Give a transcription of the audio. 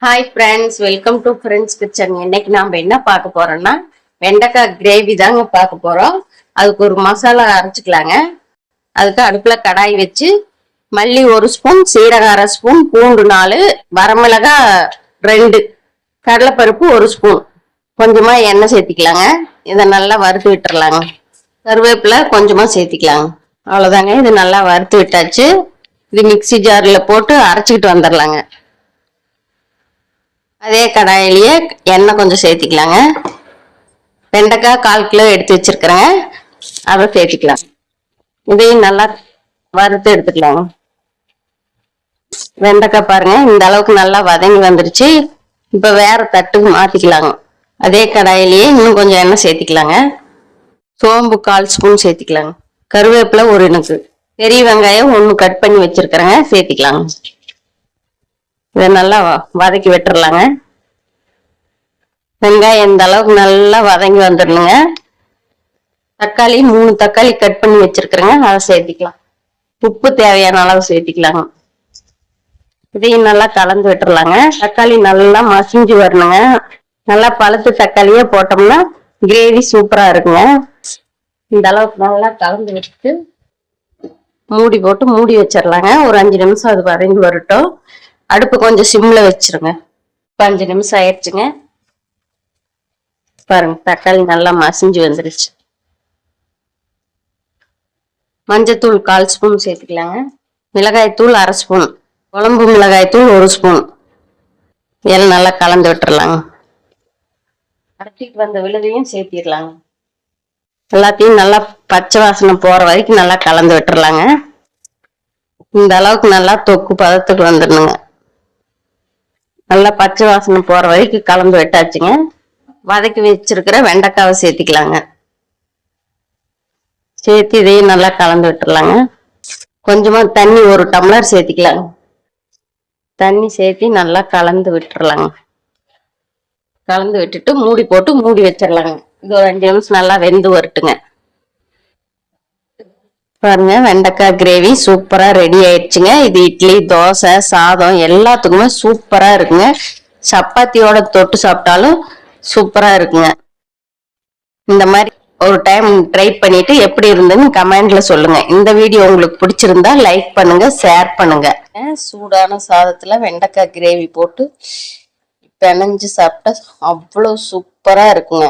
Hi friends, welcome to friends kitchen. இன்னைக்கு நாம என்ன பார்க்க போறோம்னா வெண்டைக்காய் கிரேவி தாங்க பார்க்க போறோம். அதுக்கு ஒரு மசாலா அரைச்சிக்கலாங்க. அதுக்கு அடுப்புல கடாய் வச்சு மல்லி 1 ஸ்பூன், சீரகம் 1/2 ஸ்பூன், பூண்டு 4, வரமிளகாய் 2, கடலைப்பருப்பு 1 ஸ்பூன், கொஞ்சமா எண்ணெய் சேர்த்திக்கலாங்க. இதை நல்லா வறுத்து விட்டுறலாங்க. கருவேப்பிலை கொஞ்சமா சேர்த்திக்கலாங்க. அவ்வளவுதாங்க. இது நல்லா வறுத்து விட்டாச்சு. இது மிக்சி ஜார்ல போட்டு அரைச்சிக்கிட்டு வந்துடலாங்க. அதே கடாயிலேயே எண்ணெய் கொஞ்சம் சேர்த்திக்கலாங்க. வெண்டைக்காய் 1/4 கிலோ எடுத்து வச்சிருக்கிறேங்க, அதை சேர்த்திக்கலாம். இதையும் நல்லா வறுத்து எடுத்துக்கலாங்க. வெண்டைக்காய் பாருங்க, இந்த அளவுக்கு நல்லா வதங்கி வந்துருச்சு. இப்ப வேற தட்டுக்கு மாத்திக்கலாங்க. அதே கடாயிலேயே இன்னும் கொஞ்சம் எண்ணெய் சேர்த்திக்கலாங்க. சோம்பு 1/4 ஸ்பூன் சேர்த்திக்கலாங்க. கருவேப்பிலை 1 இனுக்கு, பெரிய வெங்காயம் 1 கட் பண்ணி வச்சிருக்கிறேங்க, சேர்த்திக்கலாங்க. இதை நல்லா வதக்கி விட்டுறலாங்க. வெங்காயம் இந்த அளவுக்கு நல்லா வதங்கி வந்துடணுங்க. தக்காளி 3 தக்காளி கட் பண்ணி வச்சிருக்கிறேங்க, அதை சேர்த்திக்கலாம். உப்பு தேவையான அளவு சேர்த்திக்கலாங்க. இதையும் நல்லா கலந்து விட்டுறலாங்க. தக்காளி நல்லா மசிஞ்சு வரணுங்க. நல்லா பழுத்து தக்காளியே போட்டோம்னா கிரேவி சூப்பரா இருக்குங்க. இந்த அளவுக்கு நல்லா கலந்து வச்சுட்டு மூடி போட்டு மூடி வச்சிடலாங்க. ஒரு 5 நிமிஷம் அது வதங்கி வரட்டும். அடுப்பு கொஞ்சம் சிம்ல வச்சிருங்க. 5 நிமிஷம் ஆயிடுச்சுங்க. பாருங்க, தக்காளி நல்லா மசிஞ்சு வந்துருச்சு. மஞ்சத்தூள் 1/4 ஸ்பூன் சேர்த்துக்கலாங்க. மிளகாய் தூள் 1/2 ஸ்பூன், குழம்பு மிளகாய் தூள் 1 ஸ்பூன். எல்லாம் நல்லா கலந்து விட்டுறலாங்க. அரைச்சிட்டு வந்த விழுதையும் சேர்த்திடலாங்க. எல்லாத்தையும் நல்லா பச்சை வாசனை போற வரைக்கும் நல்லா கலந்து விட்டுறலாங்க. இந்த அளவுக்கு நல்லா தொக்கு பதத்துக்கு வந்துடணுங்க. நல்லா பச்சை வாசனை போற வரைக்கும் கலந்து விட்டாச்சுங்க. வதக்கி வச்சிருக்கிற வெண்டைக்காவை சேர்த்திக்கலாங்க. சேர்த்து இதையும் நல்லா கலந்து விட்டுறலாங்க. கொஞ்சமா தண்ணி 1 டம்ளர் சேர்த்திக்கலாங்க. தண்ணி சேர்த்தி நல்லா கலந்து விட்டுறலாங்க. கலந்து விட்டுட்டு மூடி போட்டு மூடி வச்சிடலாங்க. இது ஒரு 5 நிமிஷம் நல்லா வெந்து வரட்டுங்க. பாருங்க, வெண்டைக்காய் கிரேவி சூப்பரா ரெடி ஆயிடுச்சுங்க. இது இட்லி, தோசை, சாதம் எல்லாத்துக்குமே சூப்பரா இருக்குங்க. சப்பாத்தியோட தொட்டு சாப்பிட்டாலும் சூப்பரா இருக்குங்க. இந்த மாதிரி ஒரு டைம் ட்ரை பண்ணிட்டு எப்படி இருந்ததுன்னு கமெண்ட்ல சொல்லுங்க. இந்த வீடியோ உங்களுக்கு பிடிச்சிருந்தா லைக் பண்ணுங்க, ஷேர் பண்ணுங்க. சூடான சாதத்துல வெண்டைக்காய் கிரேவி போட்டு பிணைஞ்சு சாப்பிட்டா அவ்வளவு சூப்பரா இருக்குங்க.